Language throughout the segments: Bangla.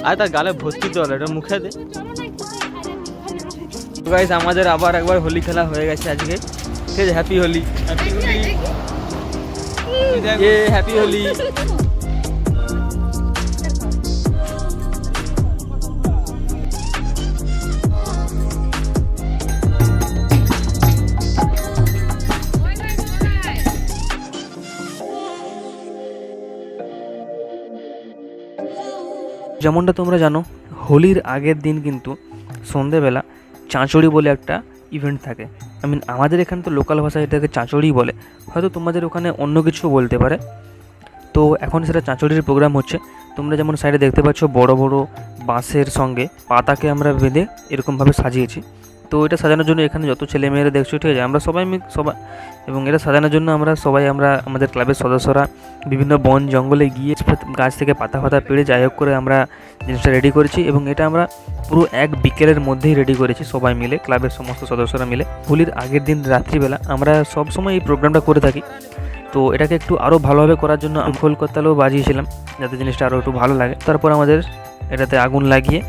আর তার গালে ভর্তি জল, এটা মুখে দে। তো গাইস আমাদের আবার একবার হোলি খেলা হয়ে গেছে আজকে, ঠিক আছে? Happy Holi, happy Holi, happy Holi. যেমনটা তোমরা জানো, হোলির আগের দিন কিন্তু সন্ধেবেলা চাঁচড়ি বলে একটা ইভেন্ট থাকে। আমাদের এখানে তো লোকাল ভাষায় এটাকে চাঁচড়ি বলে, হয়তো তোমাদের ওখানে অন্য কিছু বলতে পারে। তো এখন সেটা চাঁচড়ির প্রোগ্রাম হচ্ছে। তোমরা যেমন সাইডে দেখতে পাচ্ছ বড় বড় বাঁশের সঙ্গে পাতাকে আমরা বেঁধে এরকমভাবে সাজিয়েছি। তো এটা সাজানোর জন্য এখানে যত ছেলেমেয়েরা দেখছো, ঠিক আছে, আমরা সবাই এবং এটা সাজানোর জন্য আমরা আমাদের ক্লাবের সদস্যরা বিভিন্ন বন জঙ্গলে গিয়ে গাছ থেকে পাতা পেড়ে যাই হোক করে আমরা জিনিসটা রেডি করেছি। এবং এটা আমরা পুরো এক বিকেলের মধ্যেই রেডি করেছি সবাই মিলে, ক্লাবের সমস্ত সদস্যরা মিলে। হোলির আগের দিন রাত্রিবেলা আমরা সবসময় এই প্রোগ্রামটা করে থাকি। তো এটাকে একটু আরও ভালোভাবে করার জন্য আমি খোল করতালেও বাজিয়েছিলাম, যাতে জিনিসটা আরও একটু ভালো লাগে। তারপর আমাদের এটাতে আগুন লাগিয়ে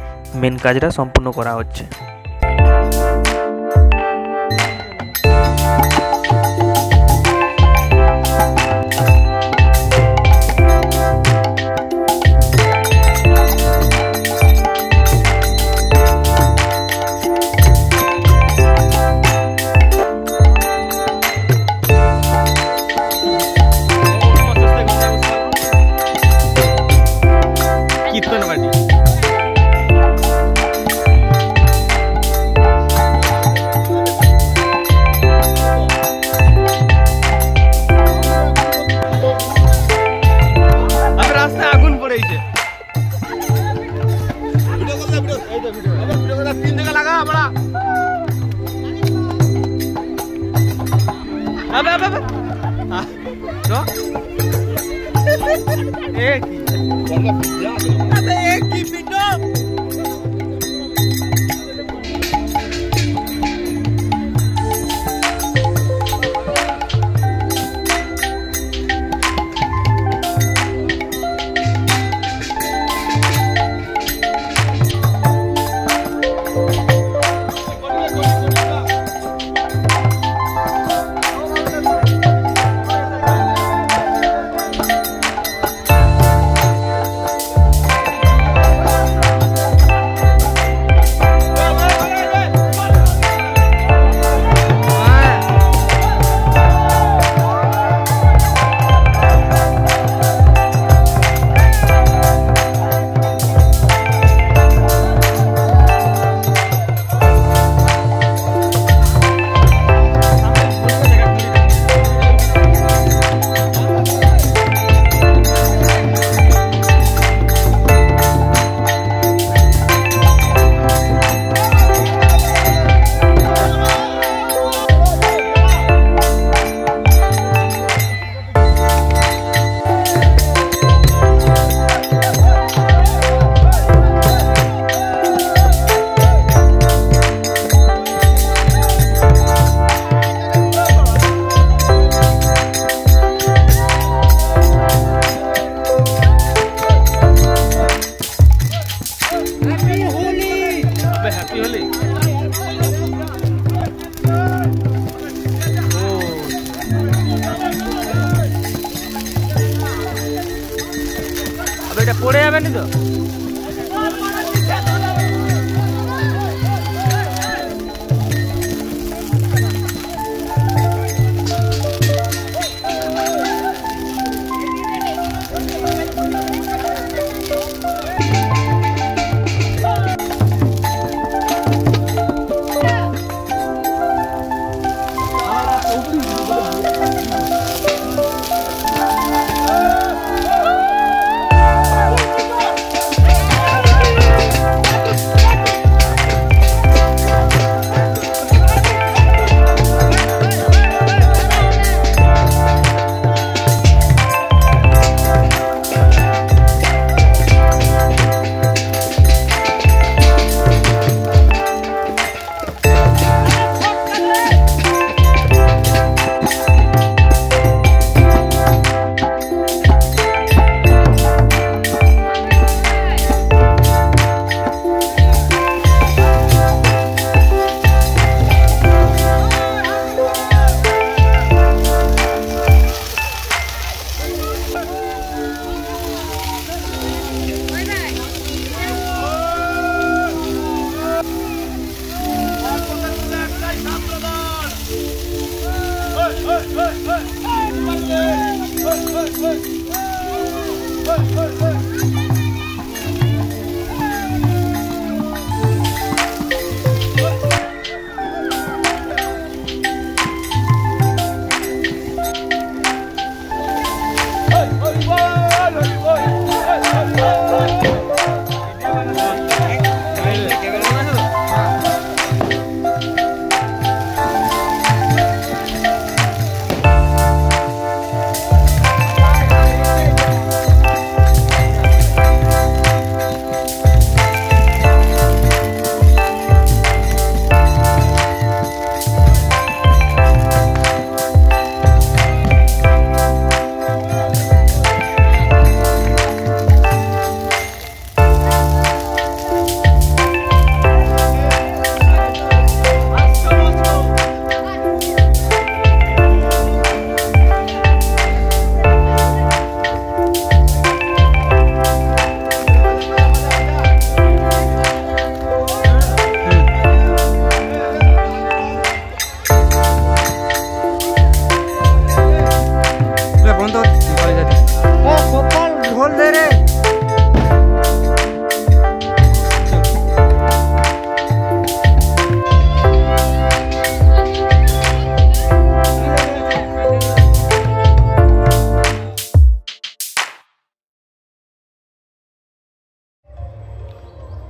মেন কাজটা সম্পূর্ণ করা হচ্ছে।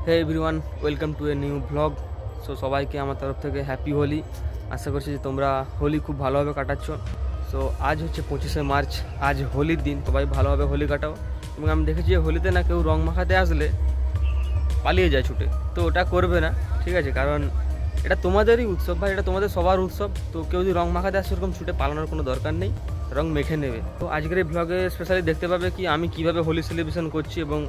Hey everyone, welcome to a new blog. So সবাইকে আমার তরফ থেকে হ্যাপি হোলি। আশা করছি যে তোমরা হোলি খুব ভালোভাবে কাটাচ্ছ। সো আজ হচ্ছে 25শে মার্চ, আজ হোলির দিন। সবাই ভালোভাবে হোলি কাটাও। এবং আমি দেখেছি যে হোলিতে না কেউ রং মাখাতে আসলে পালিয়ে যায় ছুটে, তো ওটা করবে না, ঠিক আছে? কারণ এটা তোমাদেরই উৎসব ভাই, এটা তোমাদের সবার উৎসব। তো কেউ যদি রং মাখাতে আসে সেরকম ছুটে পালানোর কোনো দরকার নেই, রং মেখে নেবে। তো আজকের এই ব্লগে স্পেশালি দেখতে পাবে কি আমি কিভাবে হোলি সেলিব্রেশন করছি এবং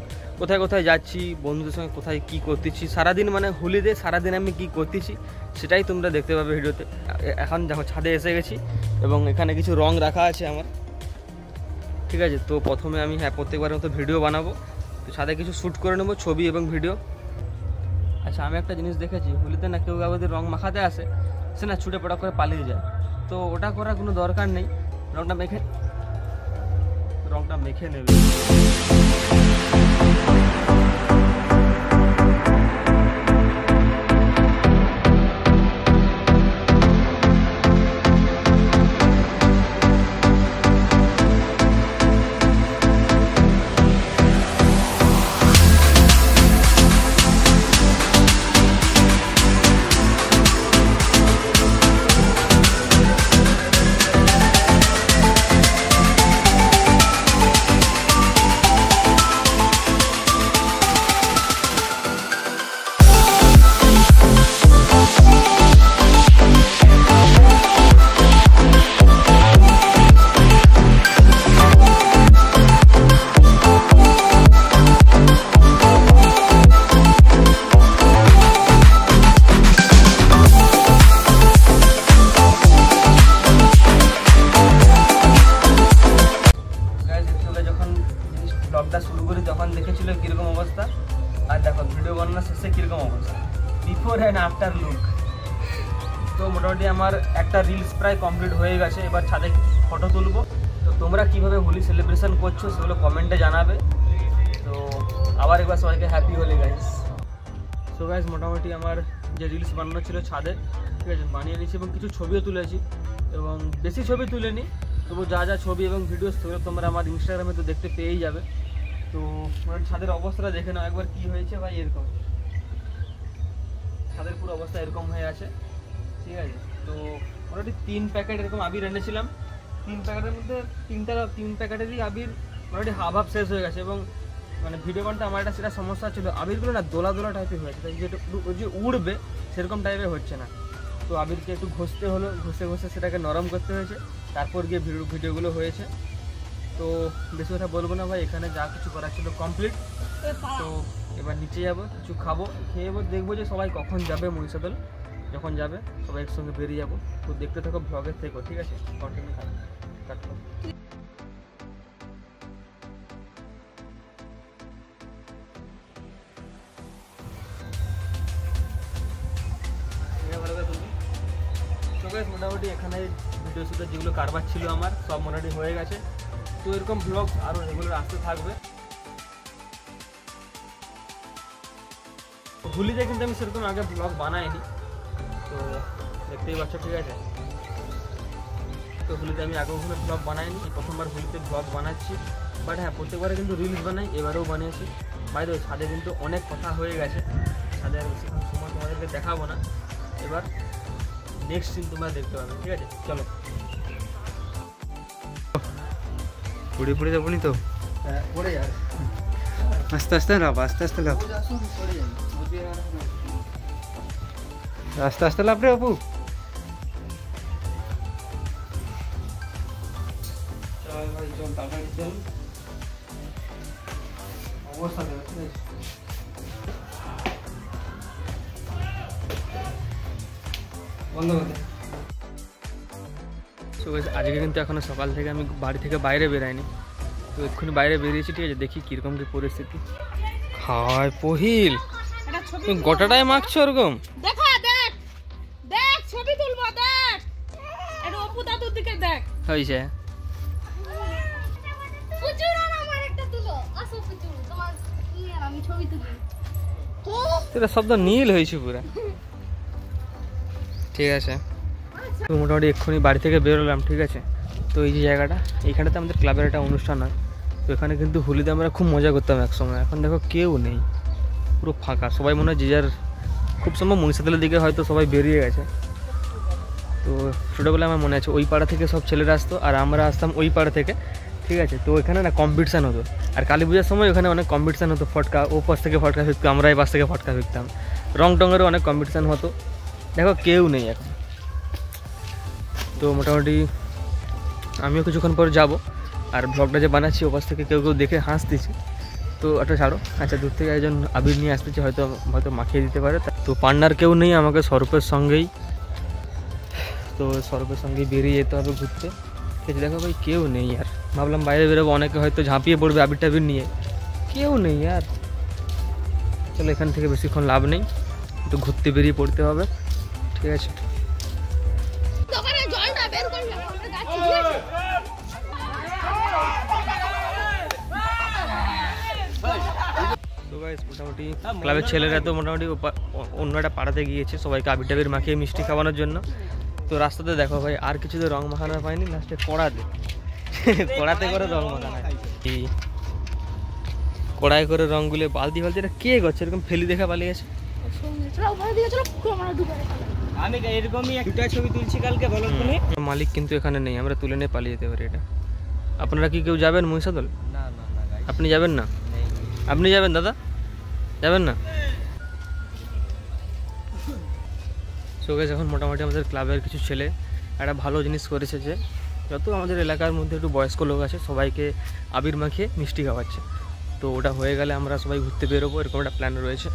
কোথায় কোথায় যাচ্ছি, বন্ধুদের সঙ্গে কোথায় কী করতেছি সারাদিন, মানে হোলিতে সারাদিন আমি কী করতেছি সেটাই তোমরা দেখতে পাবে ভিডিওতে। এখন দেখো ছাদে এসে গেছি এবং এখানে কিছু রং রাখা আছে আমার, ঠিক আছে? তো প্রথমে আমি প্রত্যেকবারের মতো ভিডিও বানাবো, তো ছাদে কিছু শ্যুট করে নেবো, ছবি এবং ভিডিও। আচ্ছা, আমি একটা জিনিস দেখেছি, হোলিতে না কেউ কাউকে রং মাখাতে আসে সে না ছুটে পড়া করে পালিয়ে যায়। তো ওটা করার কোনো দরকার নেই, রংটা মেখে নেবে। ব্লগটা শুরু করি তখন দেখেছিল কীরকম অবস্থা, আর দেখো ভিডিও বানানোর শেষে কীরকম অবস্থা, বিফোর অ্যান্ড আফটার লুক। তো মোটামুটি আমার একটা রিলস প্রায় কমপ্লিট হয়ে গেছে, এবার ছাদে কিছু ফটো তুলবো। তো তোমরা কীভাবে হোলি সেলিব্রেশন করছো সেগুলো কমেন্টে জানাবে। তো আবার একবার সবাইকে happy Holi guys. So guys, মোটামুটি আমার যে রিলস বানানো ছিল ছাদে, ঠিক আছে, বানিয়ে নিয়েছি এবং কিছু ছবিও তুলেছি, এবং বেশি ছবি তুলেনি, তবু যা যা ছবি এবং ভিডিও সেগুলো তোমরা আমার ইনস্টাগ্রামে তো দেখতে পেয়েই যাবে। তো ছাদের অবস্থাটা দেখে নাও একবার কী হয়েছে ভাই। এরকম ছাদের পুরো অবস্থা এরকম হয়ে আছে, ঠিক আছে? তো মোটামুটি 3 প্যাকেট এরকম আবির এনেছিলাম, 3 প্যাকেটের মধ্যে 3 প্যাকেটেরই আবির মোটামুটি হাফ শেষ হয়ে গেছে। এবং মানে ভিডিও করতে আমার একটা সেটা সমস্যা ছিল, আবিরগুলো না দোলা দোলা টাইপের হয়েছে, তাই যেটা যে উড়বে সেরকম টাইপের হচ্ছে না। তো আবিরকে একটু ঘষতে হলো, ঘষে সেটাকে নরম করতে হয়েছে, তারপর গিয়ে ভিডিওগুলো হয়েছে। তো বেশি কথা বলবো না ভাই, এখানে যা কিছু করার ছিল কমপ্লিট। তো এবার নিচে যাবো, কিছু খাবো, খেয়ে দেখবো যে সবাই কখন যাবে। মহিষাদল যখন যাবে সবাই একসঙ্গে বেরিয়ে যাবো। তো দেখতে থাকো ব্লগের থেকো, ঠিক আছে? কন্টিনিউ কাটবো। মোটামুটি এখানে ভিডিও শ্যুটের যেগুলো কারবার ছিল আমার সব মোটামুটি হয়ে গেছে। তো এরকম ব্লগ আরও রেগুলার আসতে থাকবে। হোলিতে কিন্তু আমি সেরকম আগে ব্লগ বানাইনি, তো দেখতেই পাচ্ছ, ঠিক আছে? তো হোলিতে আমি আগে ওখানে ব্লগ বানাইনি, প্রথমবার হোলিতে ব্লগ বানাচ্ছি। বাট হ্যাঁ, প্রত্যেকবারে কিন্তু রিলস বানাই, এবারেও বানিয়েছি। বাইরে ছাদে কিন্তু অনেক কথা হয়ে গেছে, ছাদে আর বেশিক্ষণ সময় তোমাদেরকে দেখাবো না। এবার নেক্সট সিন তোমরা দেখতে পাবে, ঠিক আছে? চলো। পড়ে যাবো নি তো? হ্যাঁ, পড়ে যাবে। আস্তে আস্তে লাভ, আস্তে আস্তে লাভ, আস্তে আস্তে লাভ রে অপু। চল ভাই, চল তাড়াতাড়ি চল। অবস্থা দেখো, ঠিক আছে? বন্ধ করতে। সো আজকে কিন্তু এখনো সকাল থেকে আমি বাড়ি থেকে বাইরে বেরাইনি, তো এক্ষুনি বাইরে বেরিয়েছি, ঠিক আছে? দেখি কীরকম কী পরিস্থিতি। খায় পহিল, তুমি গোটাটাই মাখছো ওরকম? দেখা দেখ, দেখ ছবি তুলবো, দেখ এটা অপু দাদুর দিকে দেখ। হইছে পুচুর আর আমার একটা তুলো, আসো পুচুর, তোমার আর আমি ছবি তুলি। তোরা শব্দ নীল হয়েছে পুরা, ঠিক আছে? তো মোটামুটি এক্ষুনি বাড়ি থেকে বেরোলাম, ঠিক আছে? তো এই যে জায়গাটা, এইখানটাতে আমাদের ক্লাবের একটা অনুষ্ঠান হয়, তো এখানে কিন্তু হোলিতে আমরা খুব মজা করতাম একসময়। এখন দেখো কেউ নেই, পুরো ফাঁকা, সবাই মনে হয় যে যার, খুব সম্ভব মহিষাদলের দিকে হয়তো সবাই বেরিয়ে গেছে। তো ছোটোবেলায় আমার মনে আছে ওই পাড়া থেকে সব ছেলেরা আসতো আর আমরা আসতাম ওই পাড়া থেকে, ঠিক আছে। তো এখানে না কম্পিটিশান হতো, আর কালী পূজার সময় ওখানে অনেক কম্পিটিশান হতো, ফটকা ও পাশ থেকে ফটকা ফিরতো, আমরা এই পাশ থেকে ফটকা ফিরতাম, রং টঙেরও অনেক কম্পিটিশান হতো। দেখো কেউ নেই এখন। তো মোটামুটি আমিও কিছুক্ষণ পর যাব, আর ব্লগটা যে বানাচ্ছি ওপাশ থেকে কেউ কেউ দেখে হাসতেছি, তো ওটা ছাড়ো। আচ্ছা, দূর থেকে একজন আবির নিয়ে আসতেছে, হয়তো মাখিয়ে দিতে পারে। তো পান্নার কেউ নেই, আমাকে সরপের সঙ্গেই, তো সরপের সঙ্গেই বেরিয়ে যেতে হবে ঘুরতে। ঠিক আছে, দেখো ভাই কেউ নেই আর, ভাবলাম বাইরে বেরোবো, অনেকে হয়তো ঝাঁপিয়ে পড়বে আবির টাবির নিয়ে, কেউ নেই আর। চলো এখান থেকে বেশিক্ষণ লাভ নেই, একটু ঘুরতে বেরিয়ে পড়তে হবে, ঠিক আছে। তো গাইস মোটামুটি ক্লাবের ছেলেরা তো মোটামুটি অন্য একটা পাড়াতে গিয়েছে সবাইকে আবির টাবির মাখিয়ে মিষ্টি খাওয়ানোর জন্য। তো রাস্তাতে দেখো ভাই আর কিছুতে রং মাখানো পাইনি, লাস্টে কড়াতে করে রং মাখানো, কড়াই করে রঙগুলো বালতি বালতি, এটা কে করছে এরকম ফেলি দেখা পালিয়ে গেছে। আমি এরকমই একটা ছবি তুলছি কালকে, বলো তুমি। মালিক কিন্তু এখানে নেই, আমরা তুলে নিয়ে পালিয়ে যেতে পারি এটা। আপনারা কি কেউ যাবেন মহিষাদল? না না না, আপনি যাবেন না? আপনি যাবেন দাদা? যাবেন না? সো গাইস এখন মোটামুটি আমাদের ক্লাবের কিছু ছেলে একটা ভালো জিনিস করেছে, যে যত আমাদের এলাকার মধ্যে একটু বয়স্ক লোক আছে সবাইকে আবির মাখিয়ে মিষ্টি খাওয়াচ্ছে। তো ওটা হয়ে গেলে আমরা সবাই ঘুরতে বেরোবো, এরকম একটা প্ল্যান রয়েছে।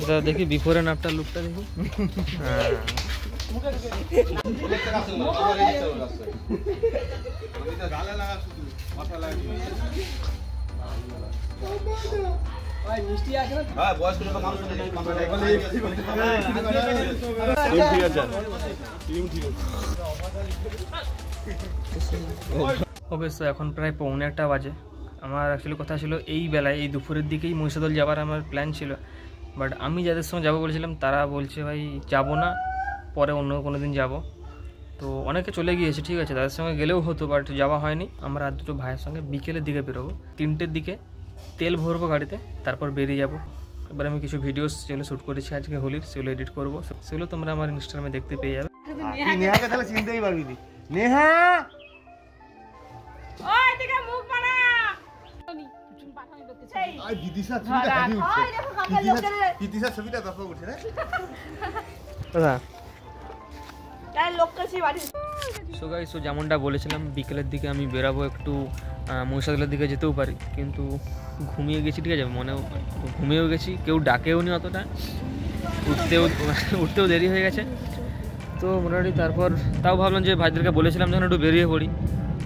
এটা দেখি বিফোর এন্ড আফটার লুকটা দেখি। ওকে, সো এখন প্রায় 1:45 বাজে। আমার অ্যাকচুয়ালি কথা ছিল এই বেলায়, এই দুপুরের দিকেই মহিষাদল যাওয়ার আমার প্ল্যান ছিল, বাট আমি যাদের সঙ্গে যাবো বলেছিলাম তারা বলছে ভাই যাবো না, পরে অন্য কোনো দিন যাবো। তো অনেকে চলে গিয়েছে, ঠিক আছে, তাদের সঙ্গে গেলেও হতো, বাট যাওয়া হয়নি। আমরা আর দুটো ভাইয়ের সঙ্গে বিকেলের দিকে বেরোবো, 3টের দিকে তেল ভরবো গাড়িতে, তারপর বেরিয়ে যাবো। এবার আমি কিছু ভিডিওস যেগুলো শ্যুট করেছি আজকে হোলির, সেগুলো এডিট করবো, সেগুলো তোমরা আমার ইনস্টাগ্রামে দেখতে পেয়ে যাবে। নেহাকে তাহলে চিনতেই পারবি না। নেহা ওই দিকে মুখ বাড়া আই বিদিশা ছবিটা হেভি উঠছে। বিদিশা ছবিটা দর্শক উঠছে না? দাদা তাই লোককে বাড়ি। সো গাইস, সো যেমনটা বলেছিলাম বিকেলের দিকে আমি বেরাবো, একটু মহিষাদলের দিকে যেতেও পারি, কিন্তু ঘুমিয়ে গেছি, ঠিক আছে, মনেও ঘুমিয়েও গেছি, কেউ ডাকেও নি অতটা, উঠতেও দেরি হয়ে গেছে। তো মোটামুটি তারপর তাও ভাবলাম যে ভাইদেরকে বলেছিলাম যখন একটু বেরিয়ে পড়ি।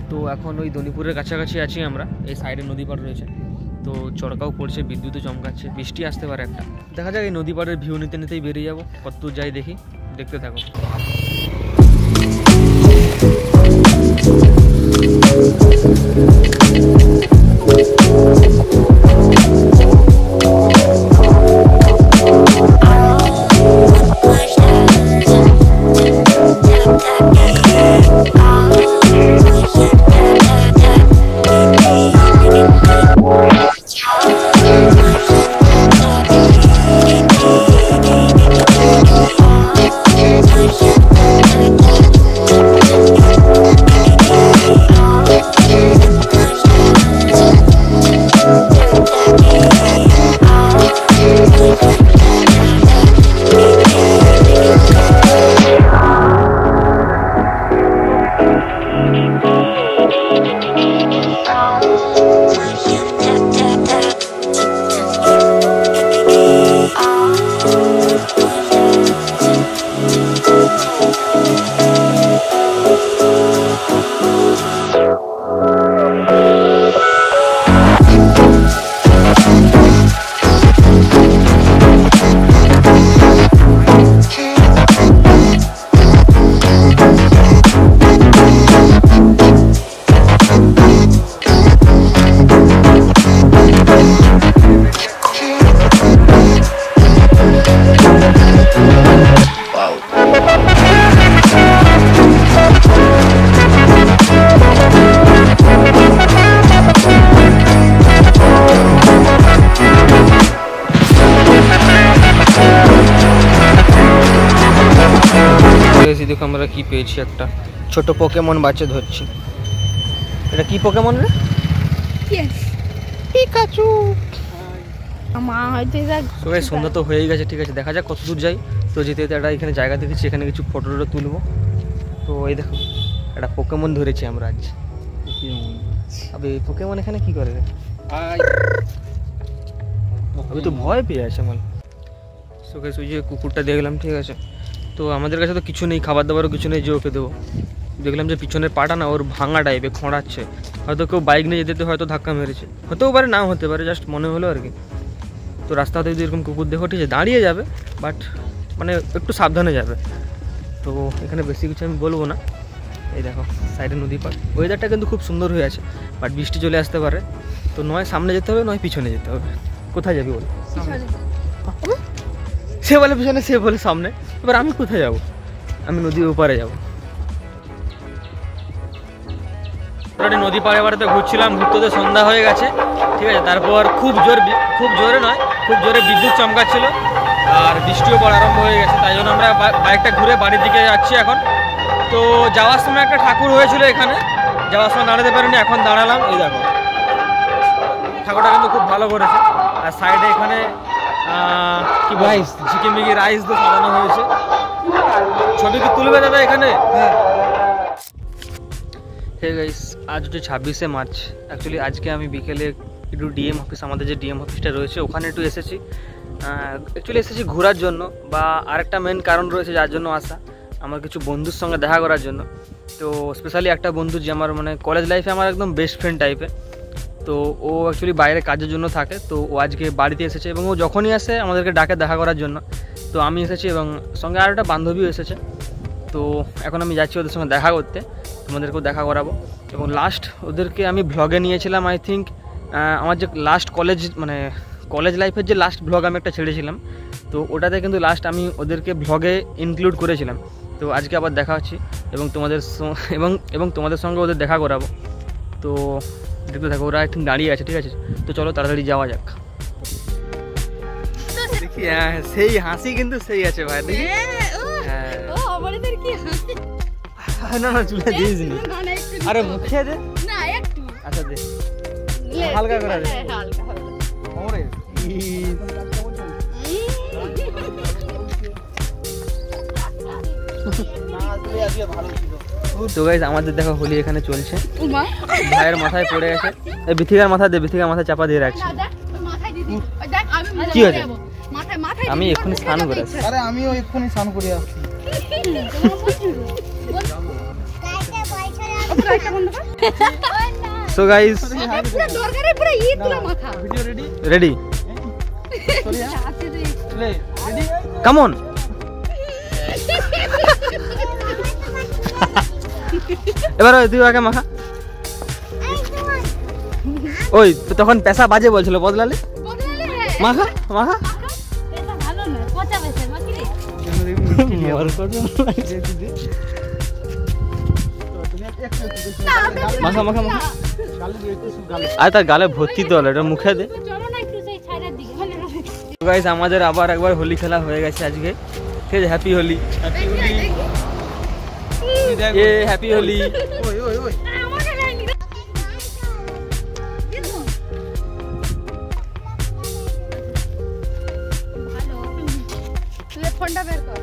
তো এখন ওই দনিপুরের কাছাকাছি আছি আমরা, এই সাইডে নদী পাড় রয়েছে, তো চড়কাও পড়ছে, বিদ্যুৎও চমকাচ্ছে, বৃষ্টি আসতে পারে একটা। দেখা যাক এই নদী পাড়ের ভিউ নিতে নিতেই বেরিয়ে যাবো, কতদূর যাই দেখি, দেখতে থাকো। দেখো আমরা কি পেয়েছি, একটা ছোট পোকেমন বাচ্চা ধরছি। এটা কি পোকেমন রে? পিকাচু। মা হয়তো এটা তো গাইস সন্ধ্যা তো হয়েই গেছে, ঠিক আছে দেখা যাক কত দূর যাই। তো যেতে যেতে একটা এখানে জায়গা দেখেছি, এখানে কিছু ফটো টটো তুলবো। তো এই দেখো একটা পোকেমন ধরেছি আমরা আজ। আবে এই পোকেমন এখানে কি করে রে? আমি তো ভয় পেয়ে আছে আমার। সো গাইস ওই যে কুকুরটা দেখলাম, ঠিক আছে। তো আমাদের কাছে তো কিছু নেই, খাবার দাবারও কিছু নেই যে ওকে দেবো। দেখলাম যে পিছনের পাটা না ওর ভাঙা টাইপে খোঁড়াচ্ছে, হয়তো কেউ বাইক নিয়ে যেতে হয়তো ধাক্কা মেরেছে, হতেও পারে নাও হতে পারে, জাস্ট মনে হলো আর কি। তো রাস্তাতে যদি এরকম কুকুর দেখো ঠিক আছে দাঁড়িয়ে যাবে, বাট মানে একটু সাবধানে যাবে। তো এখানে বেশি কিছু আমি বলবো না। এই দেখো সাইডে নদী পার, ওয়েদারটা কিন্তু খুব সুন্দর হয়ে আছে, বাট বৃষ্টি চলে আসতে পারে। তো নয় সামনে যেতে হবে নয় পিছনে যেতে হবে। কোথায় যাবি বল? সে বলে পিছনে, সে বলে সামনে, এবার আমি কোথায় যাব? আমি নদীর ওপারে যাব। নদী পাড়ে পাড়েতে ঘুরছিলাম, ঘুরতে সন্ধ্যা হয়ে গেছে, ঠিক আছে। তারপর খুব জোরে নয়, খুব জোরে বিদ্যুৎ চমকাচ্ছিল আর বৃষ্টিও পড়া আরম্ভ হয়ে গেছে। তাই জন্য আমরা বাইকটা ঘুরে বাড়ির দিকে যাচ্ছি এখন। তো যাওয়ার সময় একটা ঠাকুর হয়েছিল এখানে, যাওয়ার সময় দাঁড়াতে পারিনি, এখন দাঁড়ালাম। এই দেখো ঠাকুরটা কিন্তু খুব ভালো করেছে। আর সাইডে এখানে কি রাইস, ঝিকিমিকি রাইস দিয়ে সাজানো হয়েছে। ছবি কি তুলবে দাদা এখানে? হে গাইস, আজ হচ্ছে 26শে মার্চ। অ্যাকচুয়ালি আজকে আমি বিকেলে একটু ডিএম অফিস, আমাদের যে ডিএম অফিসটা রয়েছে ওখানে একটু এসেছি। অ্যাকচুয়ালি এসেছি ঘোরার জন্য, বা আরেকটা মেন কারণ রয়েছে যার জন্য আসা, আমার কিছু বন্ধুর সঙ্গে দেখা করার জন্য। তো স্পেশালি একটা বন্ধু যে আমার মানে কলেজ লাইফে আমার একদম বেস্ট ফ্রেন্ড টাইপের। তো ও অ্যাকচুয়ালি বাইরে কাজের জন্য থাকে, তো ও আজকে বাড়িতে এসেছে এবং ও যখনই আসে আমাদেরকে ডাকে দেখা করার জন্য। তো আমি এসেছি এবং সঙ্গে আর একটা বান্ধবীও এসেছে। তো এখন আমি যাচ্ছি ওদের সঙ্গে দেখা করতে, তোমাদেরকেও দেখা করাবো। এবং লাস্ট ওদেরকে আমি ভ্লগে নিয়েছিলাম, আই থিঙ্ক আমার যে লাস্ট কলেজ লাইফের যে লাস্ট ভ্লগ আমি একটা ছেড়েছিলাম, তো ওটাতে কিন্তু লাস্ট আমি ওদেরকে ভ্লগে ইনক্লুড করেছিলাম। তো আজকে আবার দেখা হচ্ছি এবং তোমাদের সঙ্গে ওদের দেখা করাবো। তো দেখতে থাকো, ওরা একটু দাঁড়িয়ে আছে, ঠিক আছে। তো চলো তাড়াতাড়ি যাওয়া যাক। দেখি হ্যাঁ সেই হাসি কিন্তু সেই আছে ভাই, দেখি না চুলে দিস নি, আরে মুখে দে না একটু, আচ্ছা দে হালকা করে দে ওরে। তো গাইস আমাদের দেখো হোলি এখানে চলছে, ভাইয়ের মাথায় পড়ে গেছে। এই বিথিকার মাথা দে, বিথিকার মাথায় চাপা দিয়ে রাখছি। কি হয়েছে? আমি এক্ষুনি স্নান করে আসছি। আরে আমিও এক্ষুনি স্নান করে আসছি। So guys ready, come on. এবার তুই আগে মাখা। ওই তো তখন পেশা বাজে বলছিল, বদলালে মাখা মাখা। মাখা মাখা মাখা। আর তার গালে ভর্তি তো হলো, এটা মুখে দে। গাইস আমাদের আবার একবার হোলি খেলা হয়ে গেছে আজকে, ঠিক আছে। Happy Holi, happy Holi, happy Holi. ফোনটা বের কর।